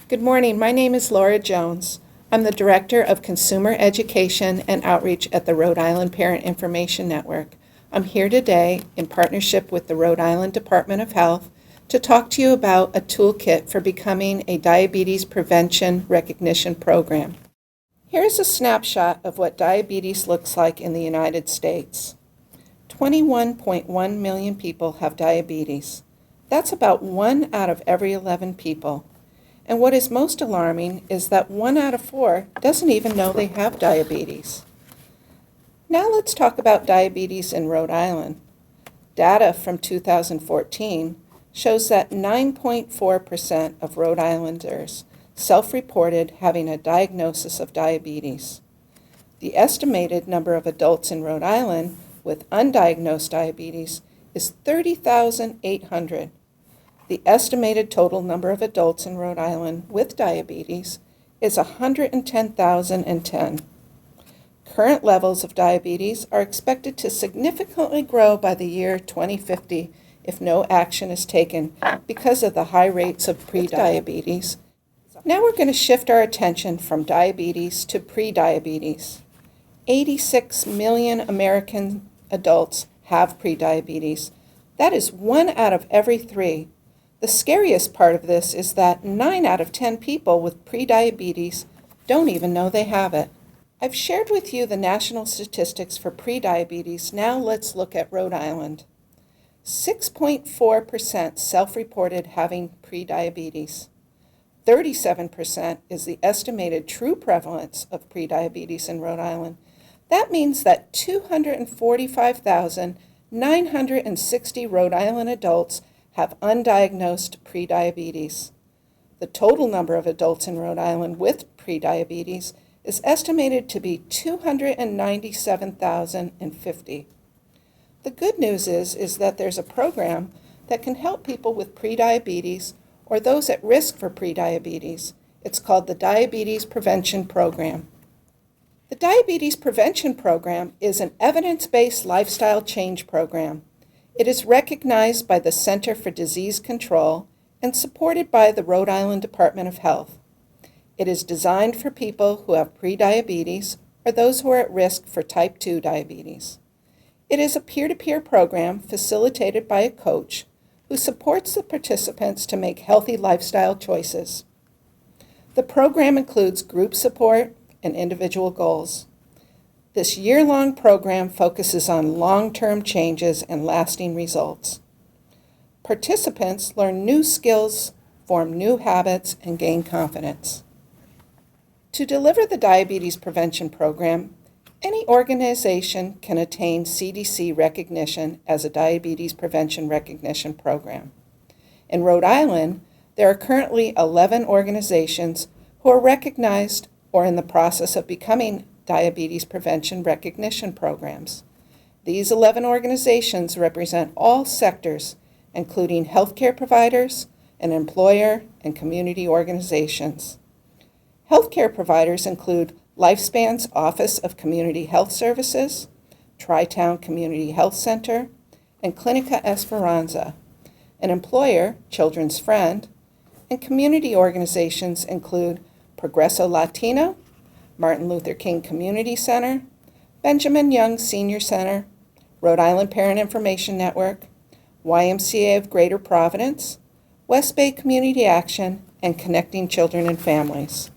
Good morning. My name is Laura Jones. I'm the Director of Consumer Education and Outreach at the Rhode Island Parent Information Network. I'm here today in partnership with the Rhode Island Department of Health to talk to you about a toolkit for becoming a diabetes prevention recognition program. Here's a snapshot of what diabetes looks like in the United States. 21.1 million people have diabetes. That's about 1 out of every 11 people. And what is most alarming is that 1 out of 4 doesn't even know they have diabetes. Now let's talk about diabetes in Rhode Island. Data from 2014 shows that 9.4% of Rhode Islanders self-reported having a diagnosis of diabetes. The estimated number of adults in Rhode Island with undiagnosed diabetes is 30,800. The estimated total number of adults in Rhode Island with diabetes is 110,010. Current levels of diabetes are expected to significantly grow by the year 2050 if no action is taken because of the high rates of prediabetes. Now we're going to shift our attention from diabetes to prediabetes. 86 million American adults have prediabetes. That is 1 out of every 3. The scariest part of this is that 9 out of 10 people with prediabetes don't even know they have it. I've shared with you the national statistics for prediabetes. Now let's look at Rhode Island. 6.4% self-reported having prediabetes. 37% is the estimated true prevalence of prediabetes in Rhode Island. That means that 245,960 Rhode Island adults have undiagnosed prediabetes. The total number of adults in Rhode Island with prediabetes is estimated to be 297,050. The good news is that there's a program that can help people with prediabetes or those at risk for prediabetes. It's called the Diabetes Prevention Program. The Diabetes Prevention Program is an evidence-based lifestyle change program. It is recognized by the Center for Disease Control and supported by the Rhode Island Department of Health. It is designed for people who have prediabetes or those who are at risk for type 2 diabetes. It is a peer-to-peer program facilitated by a coach who supports the participants to make healthy lifestyle choices. The program includes group support and individual goals. This year-long program focuses on long-term changes and lasting results. Participants learn new skills, form new habits, and gain confidence. To deliver the Diabetes Prevention Program, any organization can attain CDC recognition as a Diabetes Prevention Recognition Program. In Rhode Island, there are currently 11 organizations who are recognized or in the process of becoming Diabetes Prevention Recognition Programs. These 11 organizations represent all sectors, including healthcare providers, an employer, and community organizations. Healthcare providers include Lifespan's Office of Community Health Services, Tri-Town Community Health Center, and Clinica Esperanza. An employer, Children's Friend, and community organizations include Progreso Latino, Martin Luther King Community Center, Benjamin Young Senior Center, Rhode Island Parent Information Network, YMCA of Greater Providence, West Bay Community Action, and Connecting Children and Families.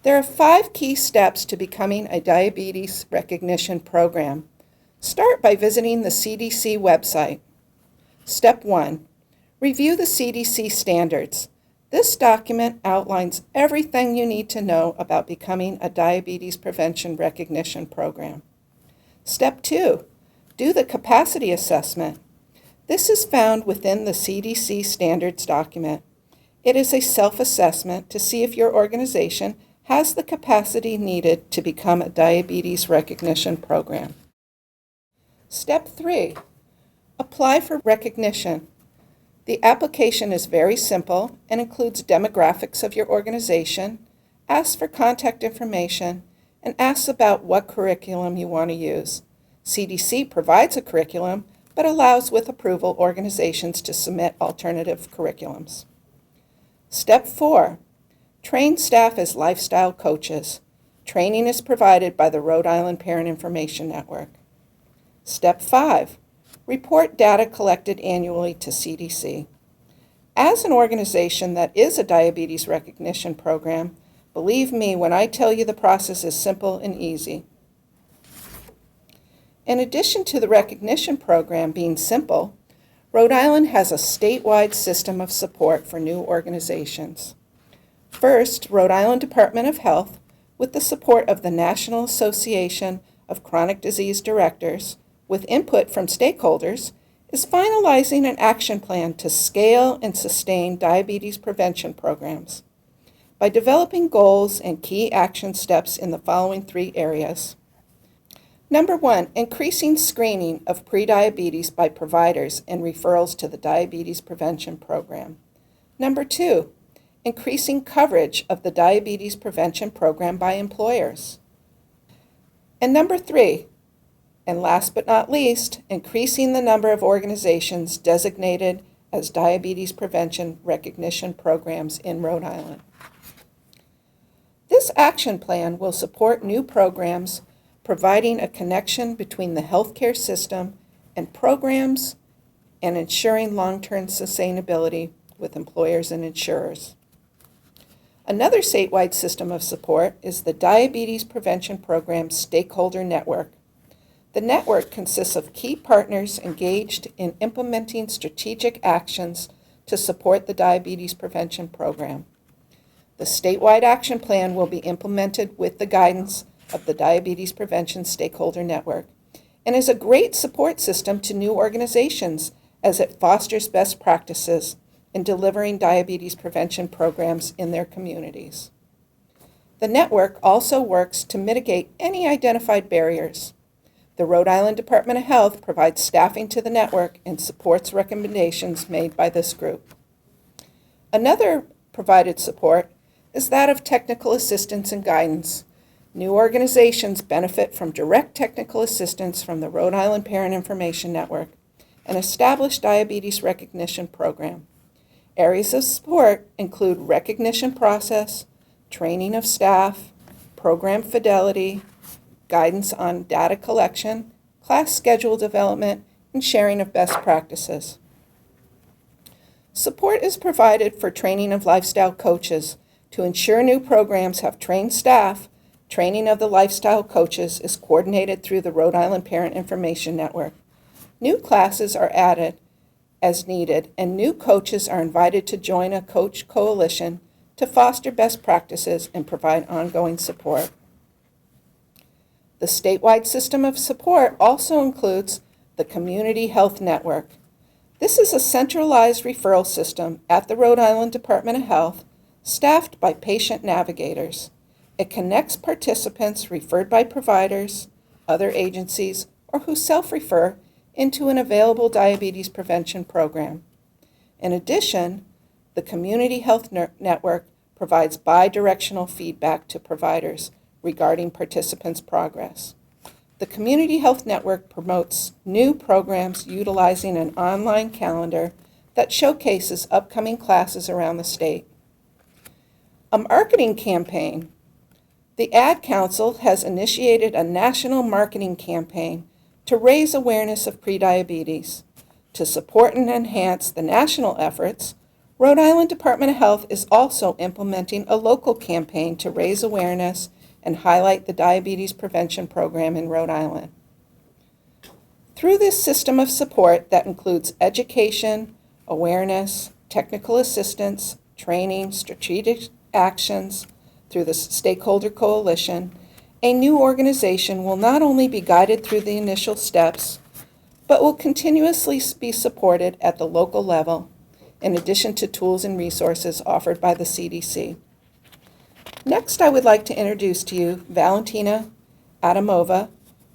There are 5 key steps to becoming a diabetes recognition program. Start by visiting the CDC website. Step 1. Review the CDC standards. This document outlines everything you need to know about becoming a diabetes prevention recognition program. Step 2. Do the capacity assessment. This is found within the CDC standards document. It is a self-assessment to see if your organization has the capacity needed to become a diabetes recognition program. Step 3. Apply for recognition. The application is very simple and includes demographics of your organization, asks for contact information, and asks about what curriculum you want to use. CDC provides a curriculum, but allows with approval organizations to submit alternative curriculums. Step 4, train staff as lifestyle coaches. Training is provided by the Rhode Island Parent Information Network. Step 5, report data collected annually to CDC. As an organization that is a diabetes recognition program, believe me when I tell you the process is simple and easy. In addition to the recognition program being simple, Rhode Island has a statewide system of support for new organizations. First, Rhode Island Department of Health, with the support of the National Association of Chronic Disease Directors, with input from stakeholders, is finalizing an action plan to scale and sustain diabetes prevention programs by developing goals and key action steps in the following 3 areas. Number 1, increasing screening of prediabetes by providers and referrals to the Diabetes Prevention Program. Number 2, increasing coverage of the Diabetes Prevention Program by employers. And number 3, and last but not least, increasing the number of organizations designated as diabetes prevention recognition programs in Rhode Island. This action plan will support new programs providing a connection between the healthcare system and programs and ensuring long-term sustainability with employers and insurers. Another statewide system of support is the Diabetes Prevention Program Stakeholder Network. The network consists of key partners engaged in implementing strategic actions to support the diabetes prevention program. The statewide action plan will be implemented with the guidance of the Diabetes Prevention Stakeholder Network and is a great support system to new organizations as it fosters best practices in delivering diabetes prevention programs in their communities. The network also works to mitigate any identified barriers. The Rhode Island Department of Health provides staffing to the network and supports recommendations made by this group. Another provided support is that of technical assistance and guidance. New organizations benefit from direct technical assistance from the Rhode Island Parent Information Network, an established diabetes recognition program. Areas of support include recognition process, training of staff, program fidelity, guidance on data collection, class schedule development, and sharing of best practices. Support is provided for training of lifestyle coaches. To ensure new programs have trained staff, training of the lifestyle coaches is coordinated through the Rhode Island Parent Information Network. New classes are added as needed, and new coaches are invited to join a coach coalition to foster best practices and provide ongoing support. The statewide system of support also includes the Community Health Network. This is a centralized referral system at the Rhode Island Department of Health, staffed by patient navigators. It connects participants referred by providers, other agencies, or who self-refer into an available diabetes prevention program. In addition, the Community Health Network provides bi-directional feedback to providers regarding participants' progress. The Community Health Network promotes new programs utilizing an online calendar that showcases upcoming classes around the state. A marketing campaign. The Ad Council has initiated a national marketing campaign to raise awareness of prediabetes. To support and enhance the national efforts, Rhode Island Department of Health is also implementing a local campaign to raise awareness and highlight the diabetes prevention program in Rhode Island. Through this system of support that includes education, awareness, technical assistance, training, strategic actions, through the Stakeholder Coalition, a new organization will not only be guided through the initial steps, but will continuously be supported at the local level, in addition to tools and resources offered by the CDC. Next, I would like to introduce to you Valentina Adamova,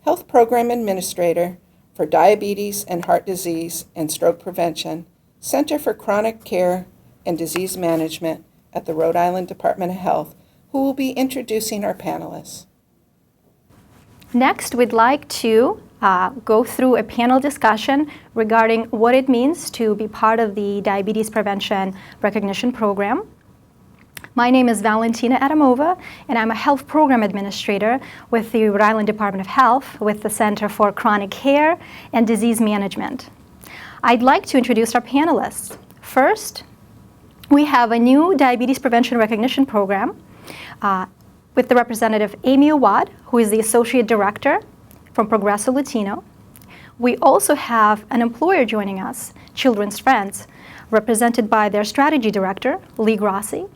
Health Program Administrator for Diabetes and Heart Disease and Stroke Prevention, Center for Chronic Care and Disease Management at the Rhode Island Department of Health, who will be introducing our panelists. Next, we'd like to go through a panel discussion regarding what it means to be part of the Diabetes Prevention Recognition Program. My name is Valentina Adamova, and I'm a health program administrator with the Rhode Island Department of Health with the Center for Chronic Care and Disease Management. I'd like to introduce our panelists. First, we have a new diabetes prevention recognition program with the representative Amy Awad, who is the Associate Director from Progresso Latino. We also have an employer joining us, Children's Friends, represented by their Strategy Director, Lee Grassi.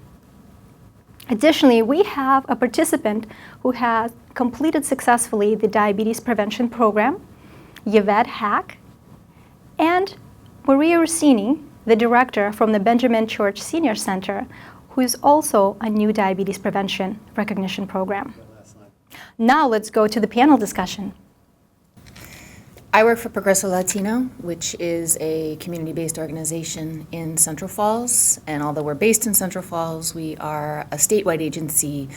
Additionally, we have a participant who has completed successfully the diabetes prevention program, Yvette Hack, and Maria Rossini, the director from the Benjamin Church Senior Center, who is also a new diabetes prevention recognition program. Now let's go to the panel discussion. I work for Progresso Latino, which is a community-based organization in Central Falls. And although we're based in Central Falls, we are a statewide agency.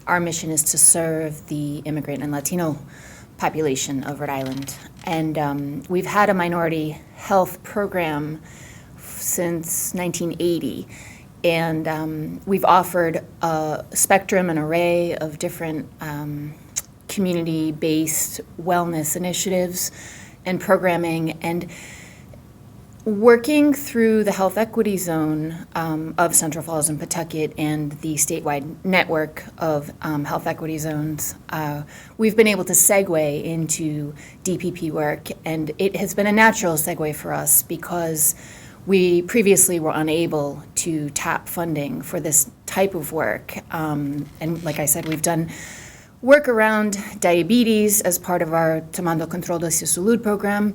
Our mission is to serve the immigrant and Latino population of Rhode Island. And we've had a minority health program since 1980. And we've offered a spectrum, an array of different community-based wellness initiatives and programming, and working through the health equity zone of Central Falls and Pawtucket and the statewide network of health equity zones, we've been able to segue into DPP work, and it has been a natural segue for us because we previously were unable to tap funding for this type of work. And like I said, we've done work around diabetes as part of our Tomando Control de su Salud program.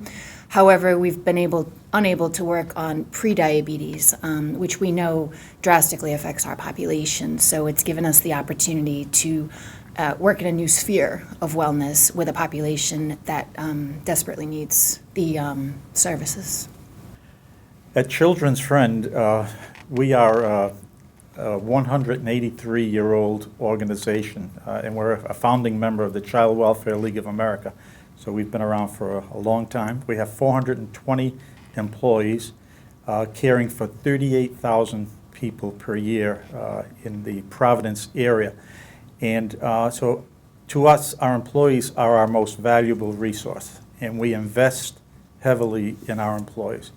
However, we've been unable to work on pre-diabetes, which we know drastically affects our population. So it's given us the opportunity to work in a new sphere of wellness with a population that desperately needs the services. At Children's Friend, we are a 183-year-old organization, and we're a founding member of the Child Welfare League of America. So we've been around for a long time. We have 420 employees caring for 38,000 people per year in the Providence area. And so to us, our employees are our most valuable resource, and we invest heavily in our employees.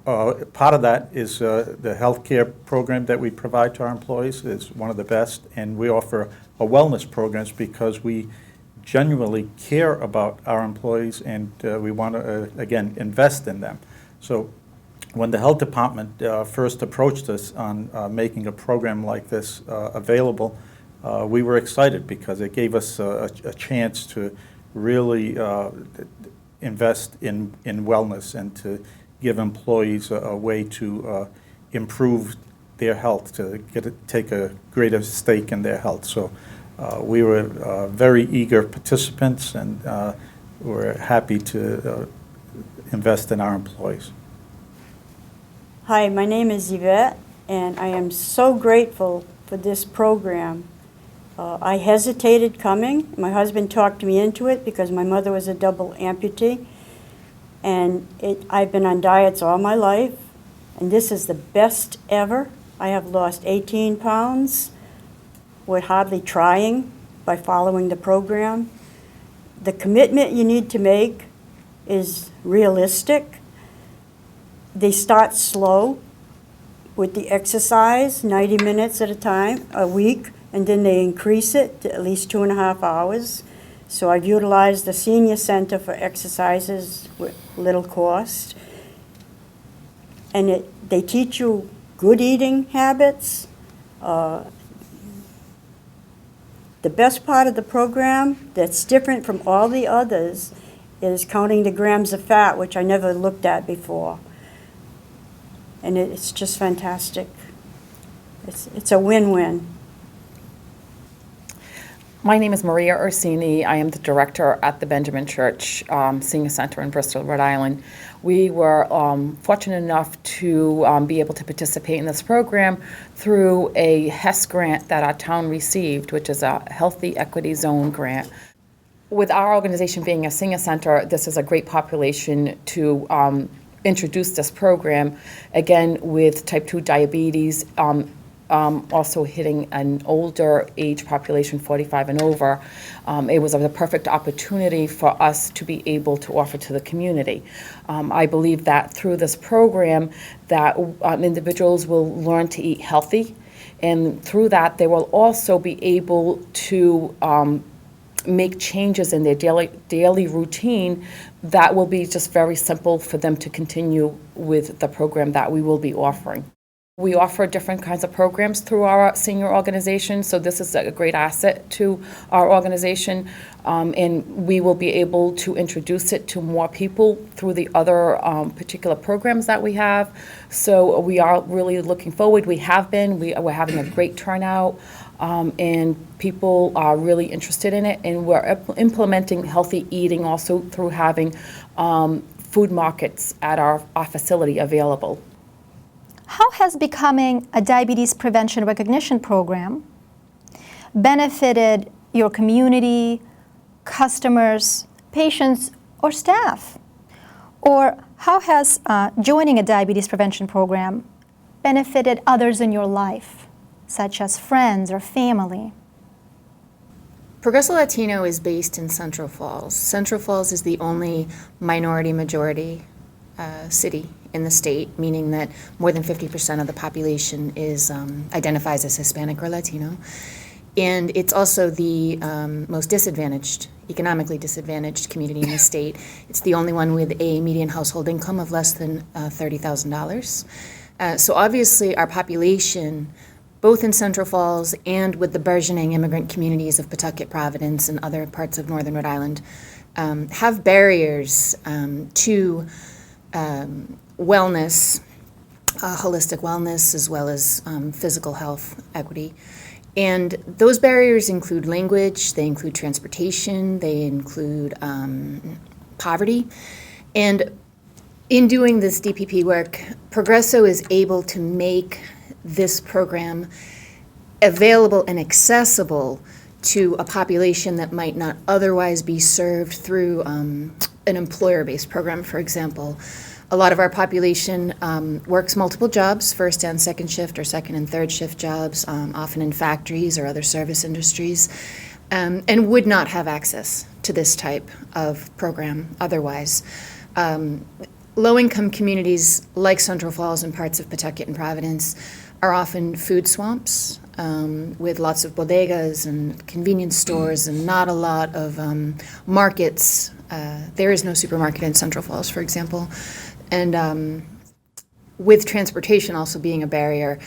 Part of that is the healthcare program that we provide to our employees is one of the best, and we offer a wellness programs because we genuinely care about our employees, and we want to, again, invest in them. So when the health department first approached us on making a program like this available, we were excited because it gave us a chance to really invest in wellness and to give employees a way to improve their health, to take a greater stake in their health. So we were very eager participants, and we're happy to invest in our employees. Hi, my name is Yvette, and I am so grateful for this program. I hesitated coming. My husband talked me into it because my mother was a double amputee. And I've been on diets all my life, and this is the best ever. I have lost 18 pounds with hardly trying by following the program. The commitment you need to make is realistic. They start slow with the exercise, 90 minutes at a time, a week, and then they increase it to at least 2.5 hours. So I've utilized the senior center for exercises with little cost. And they teach you good eating habits. The best part of the program that's different from all the others is counting the grams of fat, which I never looked at before. And it's just fantastic. It's a win-win. My name is Maria Orsini. I am the director at the Benjamin Church Senior Center in Bristol, Rhode Island. We were fortunate enough to be able to participate in this program through a HES grant that our town received, which is a Healthy Equity Zone grant. With our organization being a senior center, this is a great population to introduced this program, again, with type 2 diabetes, also hitting an older age population, 45 and over. It was a perfect opportunity for us to be able to offer to the community. I believe that through this program that individuals will learn to eat healthy, and through that they will also be able to make changes in their daily routine that will be just very simple for them to continue with the program that we will be offering. We offer different kinds of programs through our senior organization, so this is a great asset to our organization, and we will be able to introduce it to more people through the other particular programs that we have. So we are really looking forward. We have been. We're having a great turnout, and people are really interested in it, and we're implementing healthy eating also through having food markets at our facility available. How has becoming a diabetes prevention recognition program benefited your community, customers, patients, or staff? Or how has joining a diabetes prevention program benefited others in your life, such as friends or family? Progreso Latino is based in Central Falls. Central Falls is the only minority-majority city in the state, meaning that more than 50% of the population is identifies as Hispanic or Latino. And it's also the most disadvantaged, economically disadvantaged community in the state. It's the only one with a median household income of less than $30,000. So obviously our population, both in Central Falls and with the burgeoning immigrant communities of Pawtucket, Providence, and other parts of northern Rhode Island, have barriers to wellness, holistic wellness, as well as physical health equity. And those barriers include language, they include transportation, they include poverty. And in doing this DPP work, Progreso is able to make this program available and accessible to a population that might not otherwise be served through an employer-based program, for example. A lot of our population works multiple jobs, first and second shift or second and third shift jobs, often in factories or other service industries, and would not have access to this type of program otherwise. Low-income communities like Central Falls and parts of Pawtucket and Providence are often food swamps with lots of bodegas and convenience stores and not a lot of markets. There is no supermarket in Central Falls, for example. And with transportation also being a barrier,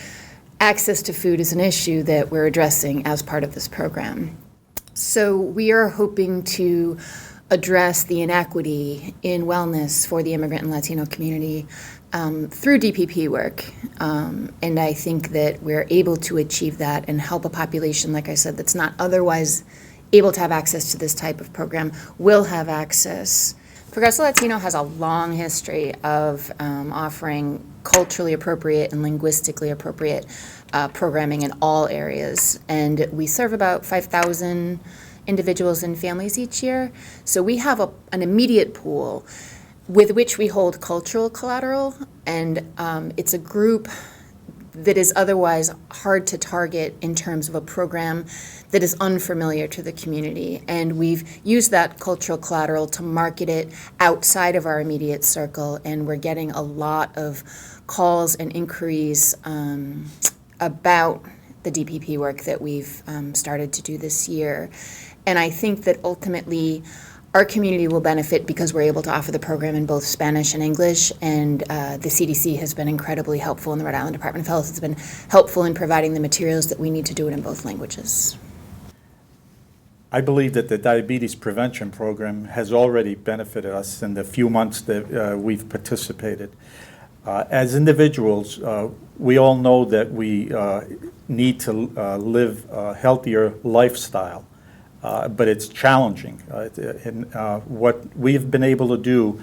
access to food is an issue that we're addressing as part of this program. So we are hoping to address the inequity in wellness for the immigrant and Latino community through DPP work. And I think that we're able to achieve that and help a population, like I said, that's not otherwise able to have access to this type of program, will have access. Progreso Latino has a long history of offering culturally appropriate and linguistically appropriate programming in all areas. And we serve about 5,000 individuals and families each year. So we have an immediate pool with which we hold cultural collateral, and it's a group that is otherwise hard to target in terms of a program that is unfamiliar to the community. And we've used that cultural collateral to market it outside of our immediate circle, and we're getting a lot of calls and inquiries about the DPP work that we've started to do this year. And I think that ultimately our community will benefit because we're able to offer the program in both Spanish and English, and the CDC has been incredibly helpful, and the Rhode Island Department of Health has been helpful in providing the materials that we need to do it in both languages. I believe that the diabetes prevention program has already benefited us in the few months that we've participated. As individuals, we all know that we need to live a healthier lifestyle. But it's challenging. What we've been able to do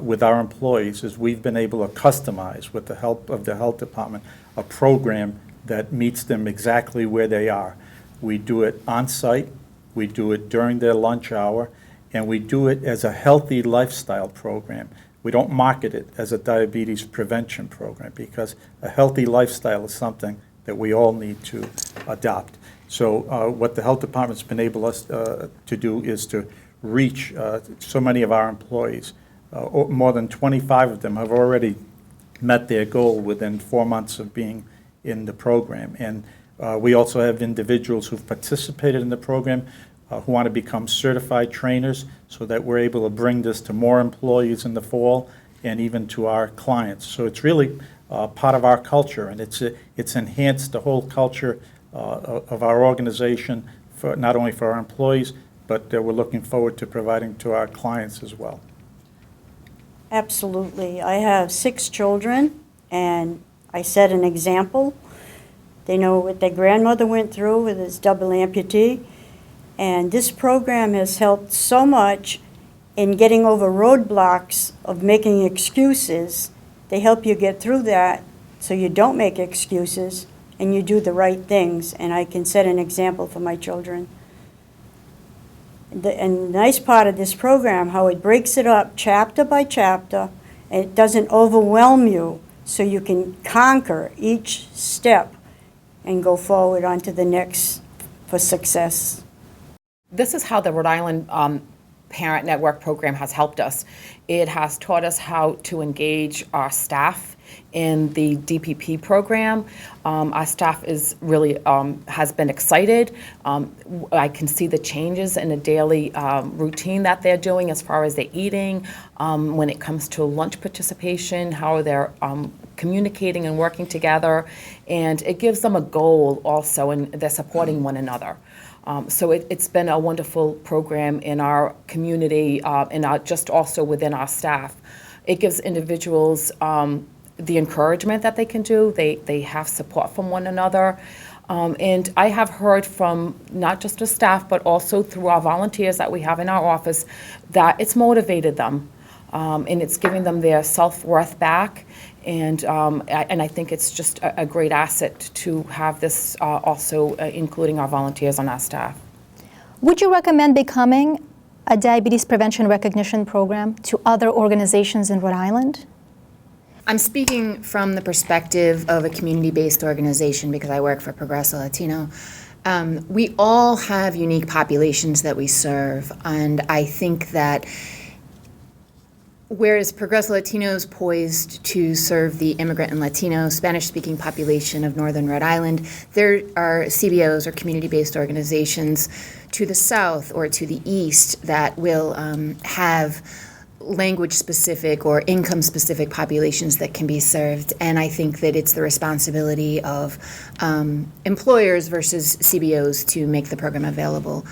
with our employees is we've been able to customize, with the help of the health department, a program that meets them exactly where they are. We do it on-site, we do it during their lunch hour, and we do it as a healthy lifestyle program. We don't market it as a diabetes prevention program because a healthy lifestyle is something that we all need to adopt. So what the health department's been able to do is to reach so many of our employees. More than 25 of them have already met their goal within 4 months of being in the program. And we also have individuals who've participated in the program who want to become certified trainers so that we're able to bring this to more employees in the fall and even to our clients. So it's really part of our culture, and it's enhanced the whole culture of our organization, for not only for our employees, but we're looking forward to providing to our clients as well. Absolutely. I have 6 children, and I set an example. They know what their grandmother went through with his double amputee, and this program has helped so much in getting over roadblocks of making excuses. They help you get through that so you don't make excuses and you do the right things, and I can set an example for my children. And the nice part of this program, how it breaks it up chapter by chapter, and it doesn't overwhelm you, so you can conquer each step and go forward onto the next for success. This is how the Rhode Island Parent Network program has helped us. It has taught us how to engage our staff in the DPP program. Our staff is really has been excited. I can see the changes in the daily routine that they're doing as far as their eating, when it comes to lunch participation, how they're communicating and working together, and it gives them a goal also, and they're supporting one another. So it's been a wonderful program in our community and just also within our staff. It gives individuals the encouragement that they can do. They have support from one another. And I have heard from not just the staff, but also through our volunteers that we have in our office, that it's motivated them. And it's giving them their self-worth back. And I think it's just a great asset to have this also including our volunteers on our staff. Would you recommend becoming a diabetes prevention recognition program to other organizations in Rhode Island? I'm speaking from the perspective of a community-based organization because I work for Progreso Latino. We all have unique populations that we serve, and I think that whereas Progreso Latino is poised to serve the immigrant and Latino Spanish-speaking population of Northern Rhode Island, there are CBOs or community-based organizations to the south or to the east that will have language-specific or income-specific populations that can be served. And I think that it's the responsibility of employers versus CBOs to make the program available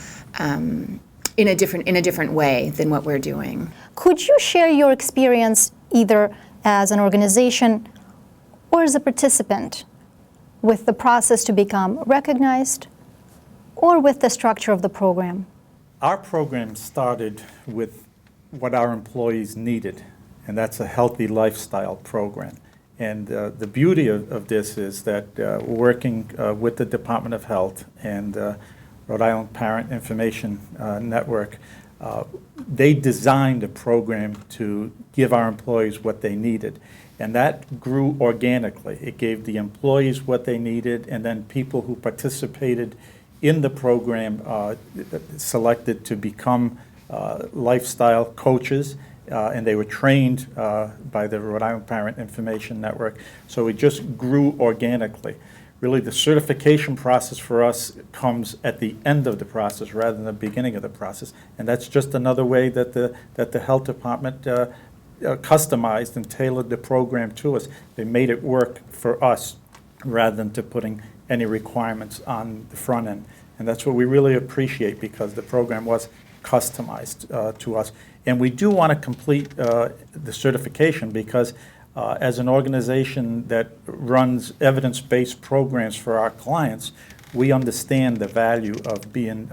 in a different way than what we're doing. Could you share your experience either as an organization or as a participant with the process to become recognized or with the structure of the program? Our program started with what our employees needed, and that's a healthy lifestyle program. And the beauty of this is that working with the Department of Health and Rhode Island Parent Information Network, they designed a program to give our employees what they needed. And that grew organically. It gave the employees what they needed, and then people who participated in the program selected to become lifestyle coaches, and they were trained by the Rhode Island Parent Information Network. So it just grew organically. Really, the certification process for us comes at the end of the process rather than the beginning of the process, and that's just another way that the health department customized and tailored the program to us. They made it work for us rather than to putting any requirements on the front end, and that's what we really appreciate because the program was customized to us. And we do want to complete the certification because as an organization that runs evidence-based programs for our clients, we understand the value of being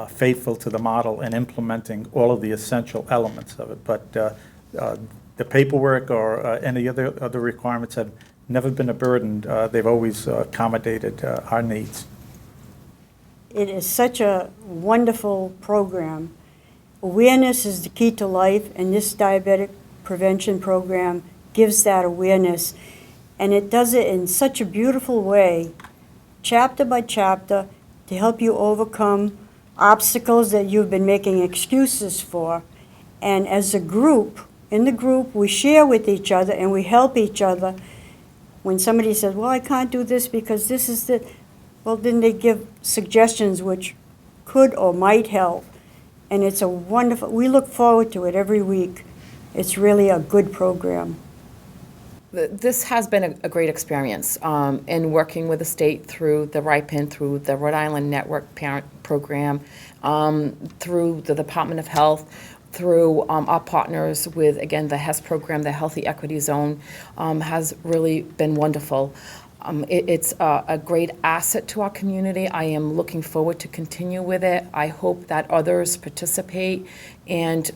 faithful to the model and implementing all of the essential elements of it. But the paperwork or any other requirements have never been a burden. They've always accommodated our needs. It is such a wonderful program. Awareness is the key to life, and this diabetic prevention program gives that awareness, and it does it in such a beautiful way, chapter by chapter, to help you overcome obstacles that you've been making excuses for. And as a group, in the group, we share with each other and we help each other. When somebody says, well, I can't do this because this is the, well, then they give suggestions which could or might help. And it's a wonderful, we look forward to it every week. It's really a good program. This has been a great experience in working with the state through the RIPEN, through the Rhode Island Network Parent Program, through the Department of Health, through our partners with, again, the HES program, the Healthy Equity Zone, has really been wonderful. It's a great asset to our community. I am looking forward to continue with it. I hope that others participate and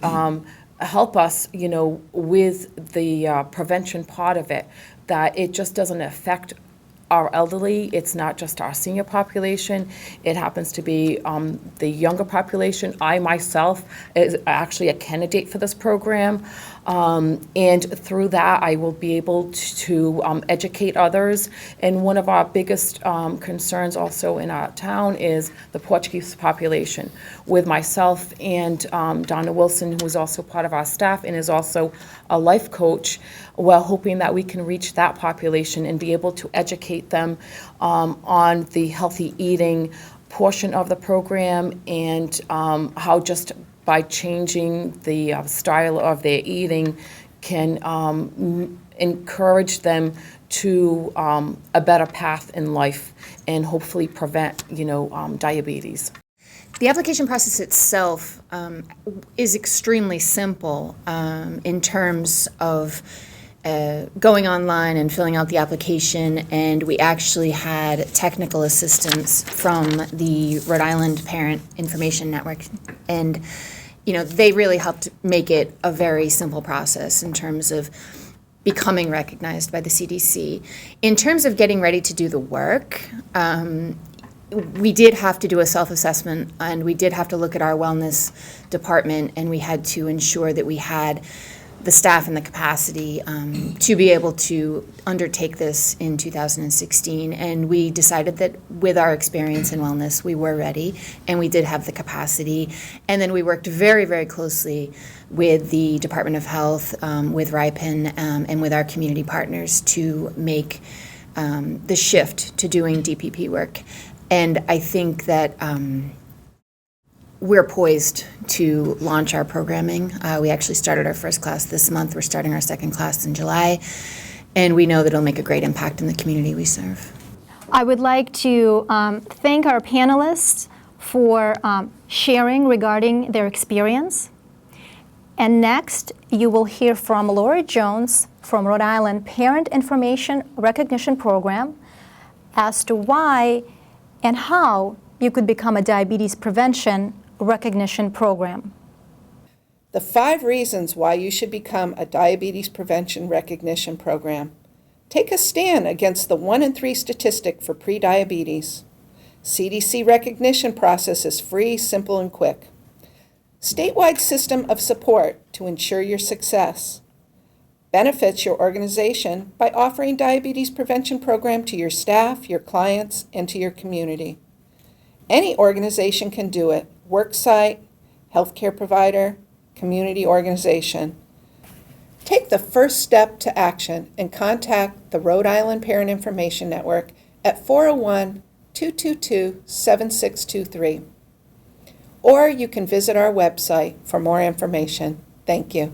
help us, with the prevention part of it, that it just doesn't affect our elderly. It's not just our senior population. It happens to be the younger population. I myself is actually a candidate for this program. And through that, I will be able to educate others. And one of our biggest concerns also in our town is the Portuguese population. With myself and Donna Wilson, who is also part of our staff and is also a life coach, we're hoping that we can reach that population and be able to educate them on the healthy eating portion of the program and how just by changing the style of their eating can encourage them to a better path in life and hopefully prevent, diabetes. The application process itself is extremely simple in terms of going online and filling out the application, and we actually had technical assistance from the Rhode Island Parent Information Network, and they really helped make it a very simple process in terms of becoming recognized by the CDC. In terms of getting ready to do the work, we did have to do a self-assessment, and we did have to look at our wellness department, and we had to ensure that we had the staff and the capacity to be able to undertake this in 2016. And we decided that with our experience in wellness, we were ready, and we did have the capacity. And then we worked very, very closely with the Department of Health, with RIPEN, and with our community partners to make the shift to doing DPP work. And I think that we're poised to launch our programming. We actually started our first class this month. We're starting our second class in July. And we know that it'll make a great impact in the community we serve. I would like to thank our panelists for sharing regarding their experience. And next, you will hear from Laura Jones from Rhode Island Parent Information Recognition Program as to why and how you could become a diabetes prevention recognition program. The 5 reasons why you should become a diabetes prevention recognition program. Take a stand against the 1 in 3 statistic for prediabetes. CDC recognition process is free, simple, and quick. Statewide system of support to ensure your success. Benefits your organization by offering diabetes prevention program to your staff, your clients, and to your community. Any organization can do it. Worksite, healthcare provider, community organization. Take the first step to action and contact the Rhode Island Parent Information Network at 401-222-7623. Or you can visit our website for more information. Thank you.